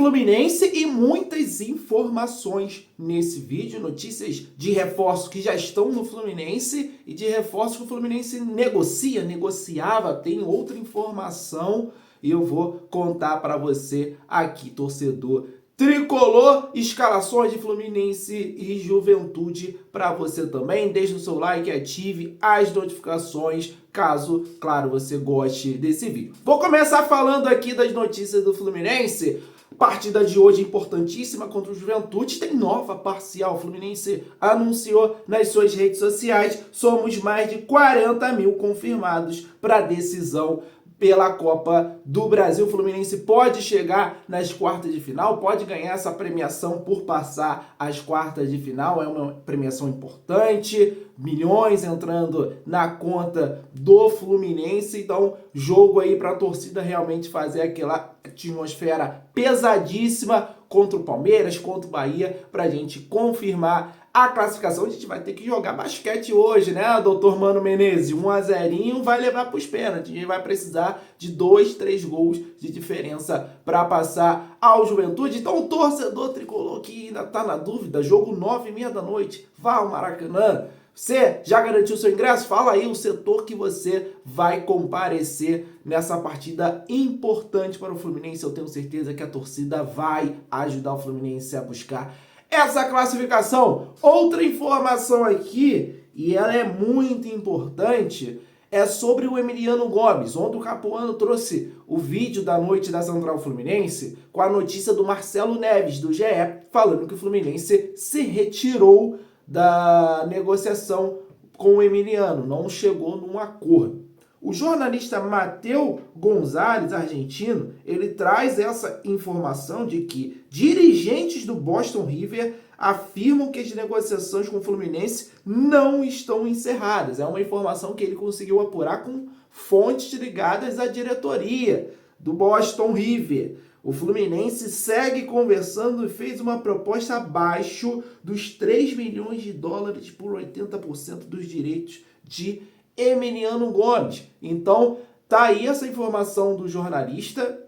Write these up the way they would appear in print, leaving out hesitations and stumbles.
Fluminense e muitas informações nesse vídeo, notícias de reforços que já estão no Fluminense e de reforços que o Fluminense negociava, tem outra informação e eu vou contar para você aqui, torcedor tricolor, escalações de Fluminense e Juventude para você também. Deixe o seu like e ative as notificações, caso, claro, você goste desse vídeo. Vou começar falando aqui das notícias do Fluminense. Partida de hoje importantíssima contra o Juventude, tem nova parcial. O Fluminense anunciou nas suas redes sociais, somos mais de 40 mil confirmados para a decisão pela Copa do Brasil. O Fluminense pode chegar nas quartas de final, pode ganhar essa premiação por passar às quartas de final, é uma premiação importante, milhões entrando na conta do Fluminense, então jogo aí para a torcida realmente fazer aquela atmosfera pesadíssima contra o Palmeiras, contra o Bahia, para a gente confirmar a classificação. A gente vai ter que jogar basquete hoje, né, doutor Mano Menezes? 1-0 vai levar para os pênaltis. A gente vai precisar de 2, 3 gols de diferença para passar ao Juventude. Então, o torcedor tricolor que ainda está na dúvida, jogo 9h30 da noite, vá ao Maracanã. Você já garantiu seu ingresso? Fala aí o setor que você vai comparecer nessa partida importante para o Fluminense. Eu tenho certeza que a torcida vai ajudar o Fluminense a buscar essa classificação. Outra informação aqui, e ela é muito importante, é sobre o Emiliano Gomes. Ontem o Capuano trouxe o vídeo da noite da Central Fluminense com a notícia do Marcelo Neves, do GE, falando que o Fluminense se retirou da negociação com o Emiliano, não chegou num acordo. O jornalista Matheus Gonzalez, argentino, ele traz essa informação de que dirigentes do Boston River afirmam que as negociações com o Fluminense não estão encerradas. É uma informação que ele conseguiu apurar com fontes ligadas à diretoria do Boston River. O Fluminense segue conversando e fez uma proposta abaixo dos 3 milhões de dólares por 80% dos direitos de Emiliano Gomes. Então, tá aí essa informação do jornalista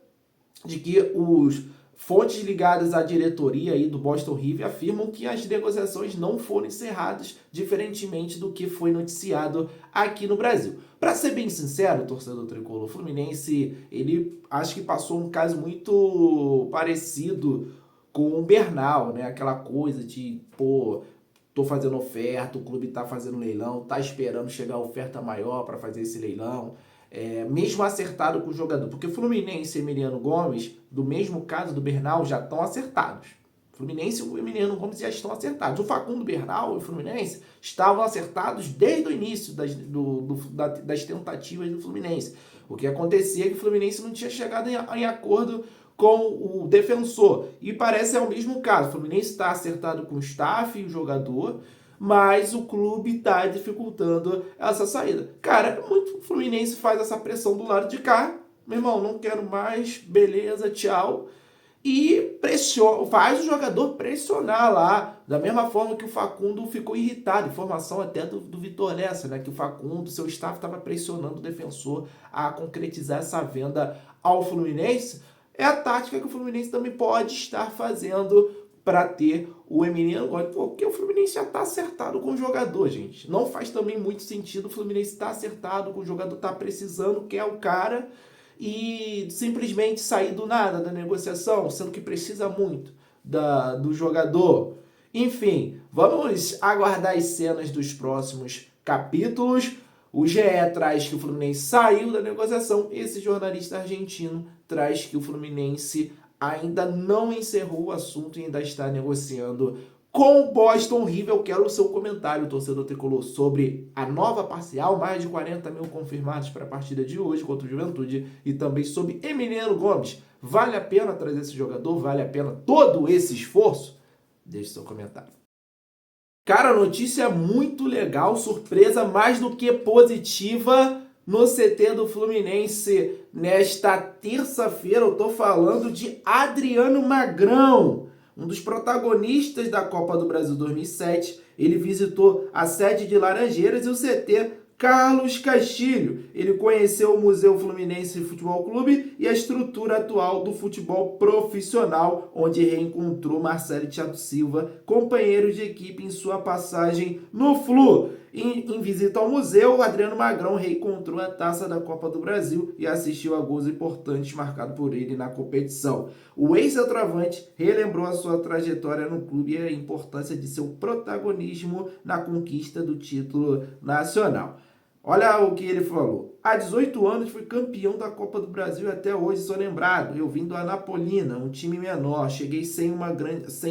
de que os fontes ligadas à diretoria aí do Boston River afirmam que as negociações não foram encerradas, diferentemente do que foi noticiado aqui no Brasil. Para ser bem sincero, torcedor tricolor, o Fluminense, ele acho que passou um caso muito parecido com o Bernal, né? Aquela coisa de, pô, tô fazendo oferta, o clube tá fazendo leilão, tá esperando chegar a oferta maior para fazer esse leilão. Mesmo acertado com o jogador, porque Fluminense e Emiliano Gomes, do mesmo caso do Bernal, já estão acertados. Fluminense e o Emiliano Gomes já estão acertados. O Facundo Bernal e o Fluminense estavam acertados desde o início das tentativas do Fluminense. O que acontecia é que o Fluminense não tinha chegado em acordo com o defensor. E parece é o mesmo caso. O Fluminense está acertado com o staff e o jogador, mas o clube está dificultando essa saída. Cara, muito Fluminense faz essa pressão do lado de cá. Meu irmão, não quero mais, beleza, tchau. E pressiona, faz o jogador pressionar lá, da mesma forma que o Facundo ficou irritado. Informação até do Vitor Lessa, né? Que o Facundo, seu staff, estava pressionando o defensor a concretizar essa venda ao Fluminense. É a tática que o Fluminense também pode estar fazendo para ter o Emiliano Gomes, porque o Fluminense já está acertado com o jogador, gente. Não faz também muito sentido o Fluminense estar acertado com o jogador, tá precisando, quer o cara, e simplesmente sair do nada da negociação, sendo que precisa muito do jogador. Enfim, vamos aguardar as cenas dos próximos capítulos. O GE traz que o Fluminense saiu da negociação, esse jornalista argentino traz que o Fluminense ainda não encerrou o assunto e ainda está negociando com o Boston River. Eu quero o seu comentário, torcedor tricolor, sobre a nova parcial, mais de 40 mil confirmados para a partida de hoje contra o Juventude, e também sobre Emiliano Gomes. Vale a pena trazer esse jogador? Vale a pena todo esse esforço? Deixe seu comentário. Cara, notícia muito legal, surpresa mais do que positiva no CT do Fluminense nesta terça-feira. Eu tô falando de Adriano Magrão, um dos protagonistas da Copa do Brasil 2007. Ele visitou a sede de Laranjeiras e o CT Carlos Castilho. Ele conheceu o Museu Fluminense Futebol Clube e a estrutura atual do futebol profissional, onde reencontrou Marcelo Thiago Silva, companheiro de equipe em sua passagem no Flu. Em visita ao museu, Adriano Magrão reencontrou a taça da Copa do Brasil e assistiu a gols importantes marcados por ele na competição. O ex-centroavante relembrou a sua trajetória no clube e a importância de seu protagonismo na conquista do título nacional. Olha o que ele falou. Há 18 anos fui campeão da Copa do Brasil e até hoje sou lembrado. Eu vim do Anapolina, um time menor. Cheguei sem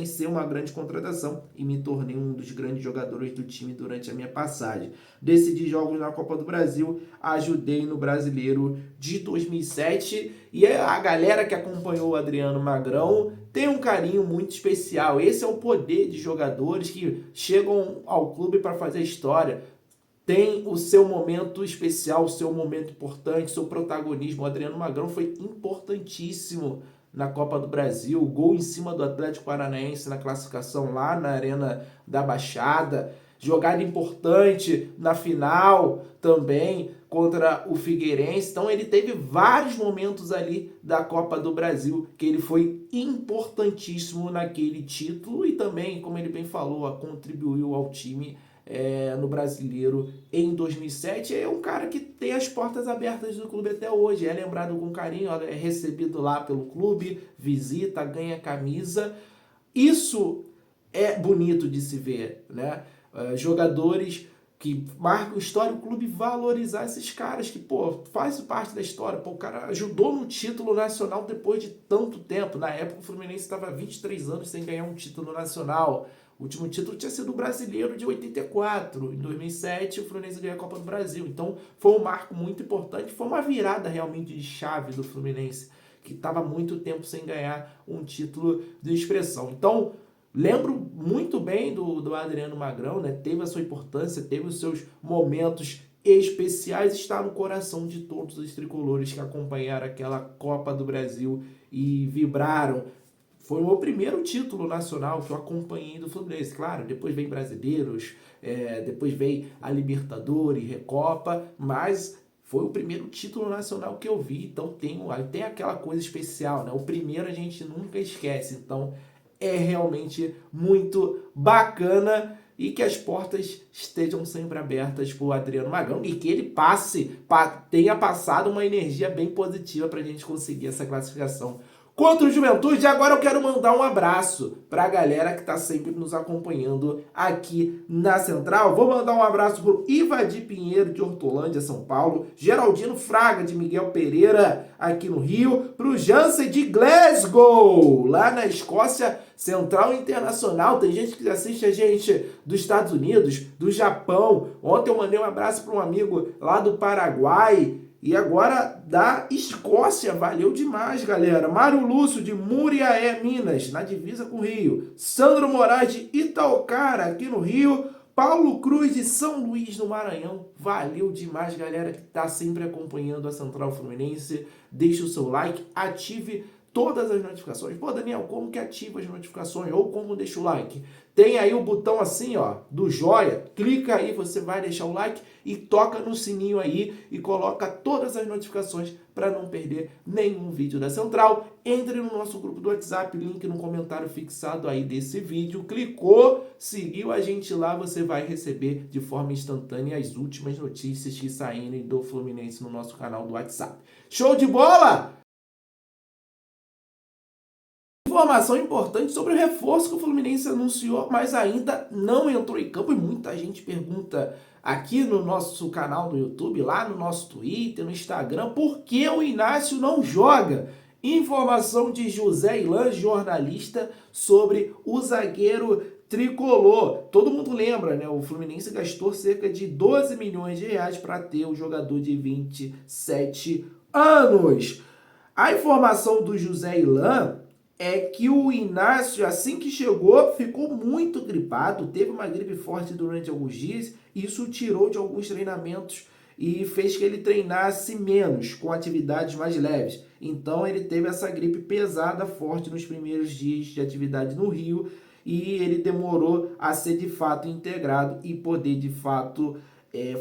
ser uma grande contratação e me tornei um dos grandes jogadores do time durante a minha passagem. Decidi jogos na Copa do Brasil, ajudei no Brasileiro de 2007 e a galera que acompanhou o Adriano Magrão tem um carinho muito especial. Esse é o poder de jogadores que chegam ao clube para fazer história. Tem o seu momento especial, o seu momento importante, seu protagonismo. O Adriano Magrão foi importantíssimo na Copa do Brasil. O gol em cima do Atlético Paranaense na classificação lá na Arena da Baixada. Jogada importante na final também contra o Figueirense. Então ele teve vários momentos ali da Copa do Brasil que ele foi importantíssimo naquele título e também, como ele bem falou, contribuiu ao time no Brasileiro em 2007. É um cara que tem as portas abertas do clube até hoje, é lembrado com carinho, é recebido lá pelo clube, visita, ganha camisa. Isso é bonito de se ver, né? Jogadores que marcam história, o clube valorizar esses caras que, faz parte da história. O cara ajudou no título nacional depois de tanto tempo. Na época o Fluminense estava 23 anos sem ganhar um título nacional. O último título tinha sido o Brasileiro de 84. Em 2007, o Fluminense ganhou a Copa do Brasil. Então, foi um marco muito importante. Foi uma virada realmente de chave do Fluminense, que estava muito tempo sem ganhar um título de expressão. Então, lembro muito bem do Adriano Magrão, né? Teve a sua importância, teve os seus momentos especiais, está no coração de todos os tricolores que acompanharam aquela Copa do Brasil e vibraram. Foi o meu primeiro título nacional que eu acompanhei do Fluminense. Claro, depois vem Brasileiros, depois vem a Libertadores, Recopa, mas foi o primeiro título nacional que eu vi. Então tem aquela coisa especial, né? O primeiro a gente nunca esquece. Então é realmente muito bacana e que as portas estejam sempre abertas para o Adriano Magrão e que ele tenha passado uma energia bem positiva para a gente conseguir essa classificação contra o Juventude. E agora eu quero mandar um abraço para a galera que está sempre nos acompanhando aqui na Central. Vou mandar um abraço para o Ivadir Pinheiro, de Hortolândia, São Paulo. Geraldino Fraga, de Miguel Pereira, aqui no Rio. Para o Jansen, de Glasgow, lá na Escócia, Central Internacional. Tem gente que assiste a gente dos Estados Unidos, do Japão. Ontem eu mandei um abraço para um amigo lá do Paraguai. E agora da Escócia, valeu demais, galera. Mário Lúcio, de Muriaé, Minas, na divisa com o Rio. Sandro Moraes, de Itaocara, aqui no Rio. Paulo Cruz, de São Luís, no Maranhão. Valeu demais, galera, que está sempre acompanhando a Central Fluminense. Deixe o seu like, ative todas as notificações. Daniel, como que ativa as notificações? Ou como deixa o like? Tem aí o botão assim, ó, do joia. Clica aí, você vai deixar o like e toca no sininho aí e coloca todas as notificações para não perder nenhum vídeo da Central. Entre no nosso grupo do WhatsApp, link no comentário fixado aí desse vídeo. Clicou, seguiu a gente lá, você vai receber de forma instantânea as últimas notícias que saírem do Fluminense no nosso canal do WhatsApp. Show de bola! Informação importante sobre o reforço que o Fluminense anunciou, mas ainda não entrou em campo. E muita gente pergunta aqui no nosso canal do YouTube, lá no nosso Twitter, no Instagram, por que o Inácio não joga? Informação de José Ilan, jornalista, sobre o zagueiro tricolor. Todo mundo lembra, né? O Fluminense gastou cerca de 12 milhões de reais para ter o jogador de 27 anos. A informação do José Ilan é que o Inácio, assim que chegou, ficou muito gripado, teve uma gripe forte durante alguns dias, e isso o tirou de alguns treinamentos e fez que ele treinasse menos, com atividades mais leves. Então ele teve essa gripe pesada, forte nos primeiros dias de atividade no Rio, e ele demorou a ser de fato integrado e poder de fato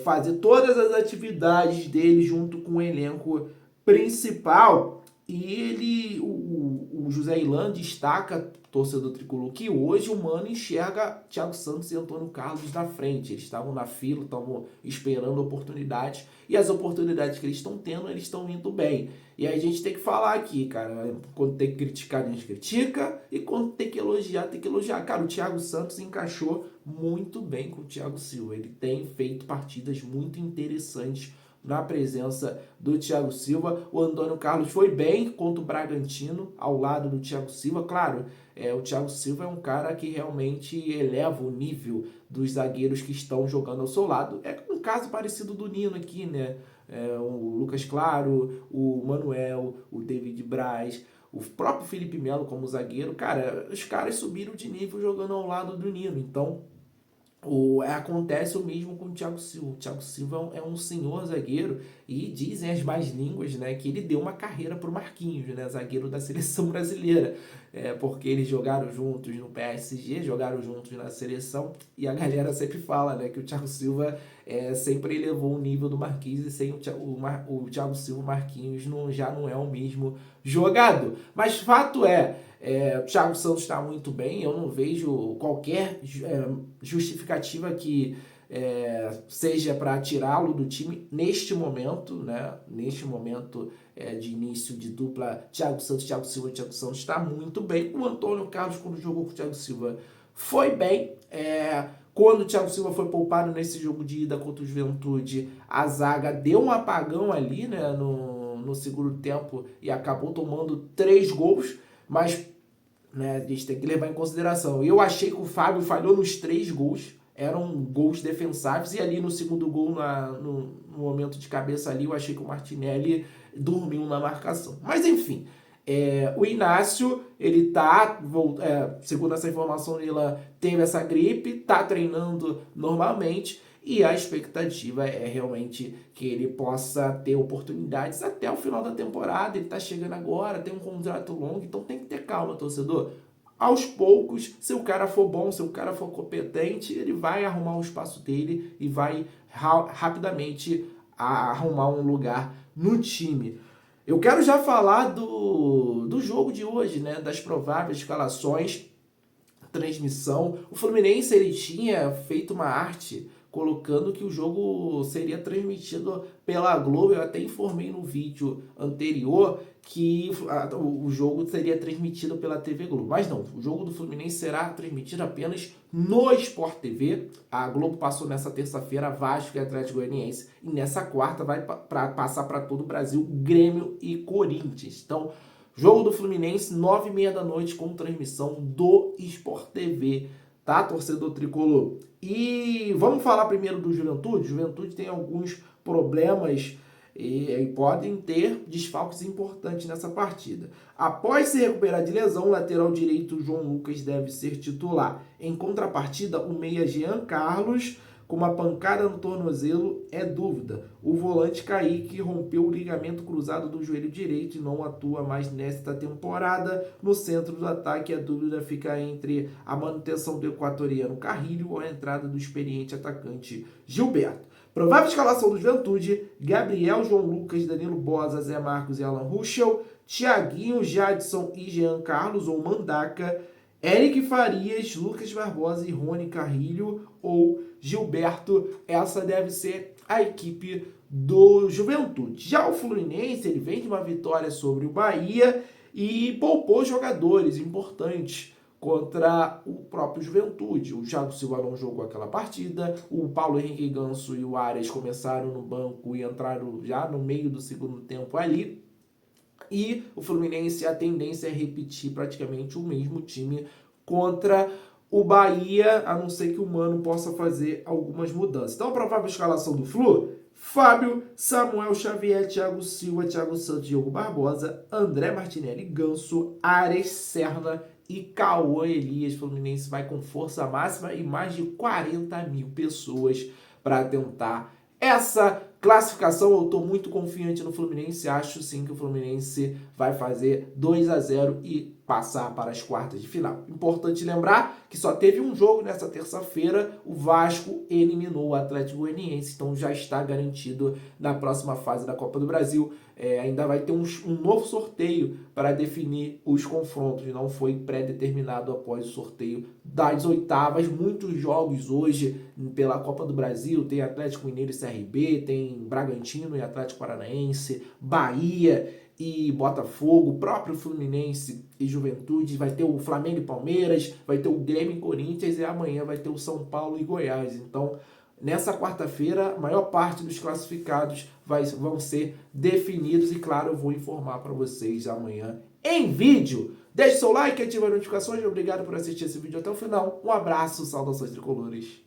fazer todas as atividades dele junto com o elenco principal. E o José Ilan destaca, torcedor tricolor, que hoje o Mano enxerga Thiago Santos e Antônio Carlos na frente. Eles estavam na fila, estavam esperando oportunidades, e as oportunidades que eles estão tendo, eles estão indo bem. E aí a gente tem que falar aqui, cara, quando tem que criticar, a gente critica, e quando tem que elogiar, tem que elogiar. Cara, o Thiago Santos encaixou muito bem com o Thiago Silva. Ele tem feito partidas muito interessantes na presença do Thiago Silva. O Antônio Carlos foi bem contra o Bragantino, ao lado do Thiago Silva. Claro, o Thiago Silva é um cara que realmente eleva o nível dos zagueiros que estão jogando ao seu lado. É um caso parecido do Nino aqui, né? O Lucas Claro, o Manuel, o David Braz, o próprio Felipe Melo como zagueiro. Cara, os caras subiram de nível jogando ao lado do Nino. Então, acontece o mesmo com o Thiago Silva. O Thiago Silva é um senhor zagueiro, e dizem as más línguas, né, que ele deu uma carreira para o Marquinhos, né, zagueiro da seleção brasileira, porque eles jogaram juntos no PSG, jogaram juntos na seleção, e a galera sempre fala, né, que o Thiago Silva sempre elevou o nível do Marquinhos, e sem o Thiago Silva, o Marquinhos já não é o mesmo jogado. Mas fato o Thiago Santos está muito bem. Eu não vejo qualquer justificativa que seja para tirá-lo do time neste momento, né? Neste momento de início de dupla Thiago Santos, Thiago Silva. Thiago Santos está muito bem. O Antônio Carlos, quando jogou com o Thiago Silva, foi bem. Quando o Thiago Silva foi poupado nesse jogo de ida contra o Juventude, a zaga deu um apagão ali, né, no segundo tempo, e acabou tomando 3 gols, mas, né, a gente tem que levar em consideração. Eu achei que o Fábio falhou nos 3 gols, eram gols defensáveis, e ali no segundo gol, no momento de cabeça ali, eu achei que o Martinelli dormiu na marcação. Mas enfim, o Inácio, ele tá, segundo essa informação, ele teve essa gripe, tá treinando normalmente, e a expectativa é realmente que ele possa ter oportunidades até o final da temporada. Ele tá chegando agora, tem um contrato longo, então tem que ter calma, torcedor. Aos poucos, se o cara for bom, se o cara for competente, ele vai arrumar o espaço dele e vai rapidamente arrumar um lugar no time. Eu quero já falar do jogo de hoje, né? Das prováveis escalações, transmissão. O Fluminense, ele tinha feito uma arte colocando que o jogo seria transmitido pela Globo. Eu até informei no vídeo anterior que o jogo seria transmitido pela TV Globo. Mas não, o jogo do Fluminense será transmitido apenas no Sport TV. A Globo passou nessa terça-feira Vasco e Atlético Goianiense, e nessa quarta vai passar para todo o Brasil Grêmio e Corinthians. Então, jogo do Fluminense, 9h30 da noite, com transmissão do Sport TV, tá, torcedor tricolor? E vamos falar primeiro do Juventude. Juventude tem alguns problemas e podem ter desfalques importantes nessa partida. Após se recuperar de lesão, o lateral direito João Lucas deve ser titular. Em contrapartida, o meia Jean Carlos, com uma pancada no tornozelo, é dúvida. O volante Kaique rompeu o ligamento cruzado do joelho direito e não atua mais nesta temporada. No centro do ataque, a dúvida fica entre a manutenção do equatoriano Carrilho ou a entrada do experiente atacante Gilberto. Provável escalação do Juventude: Gabriel, João Lucas, Danilo Bosa, Zé Marcos e Alan Ruschel, Thiaguinho, Jadson e Jean Carlos ou Mandaca, Eric Farias, Lucas Barbosa e Rony Carrilho ou Gilberto. Essa deve ser a equipe do Juventude. Já o Fluminense, ele vem de uma vitória sobre o Bahia e poupou jogadores importantes contra o próprio Juventude. O Thiago Silva não jogou aquela partida, o Paulo Henrique Ganso e o Arias começaram no banco e entraram já no meio do segundo tempo ali. E o Fluminense, a tendência é repetir praticamente o mesmo time contra o Bahia, a não ser que o Mano possa fazer algumas mudanças. Então, a provável escalação do Flu: Fábio, Samuel Xavier, Thiago Silva, Thiago Santos, Diogo Barbosa, André Martinelli, Ganso, Ares, Serna e Cauã Elias. O Fluminense vai com força máxima e mais de 40 mil pessoas para tentar essa classificação. Eu estou muito confiante no Fluminense. Acho sim que o Fluminense vai fazer 2-0 e passar para as quartas de final. Importante lembrar que só teve um jogo nessa terça-feira, o Vasco eliminou o Atlético Goianiense, então já está garantido na próxima fase da Copa do Brasil. Ainda vai ter um novo sorteio para definir os confrontos, não foi pré-determinado após o sorteio das oitavas. Muitos jogos hoje pela Copa do Brasil, tem Atlético Mineiro e CRB, tem Bragantino e Atlético Paranaense, Bahia e Botafogo, o próprio Fluminense e Juventude, vai ter o Flamengo e Palmeiras, vai ter o Grêmio e Corinthians e amanhã vai ter o São Paulo e Goiás. Então, nessa quarta-feira, a maior parte dos classificados vão ser definidos e, claro, eu vou informar para vocês amanhã em vídeo. Deixe seu like, ative as notificações. Obrigado por assistir esse vídeo até o final. Um abraço, saudações tricolores.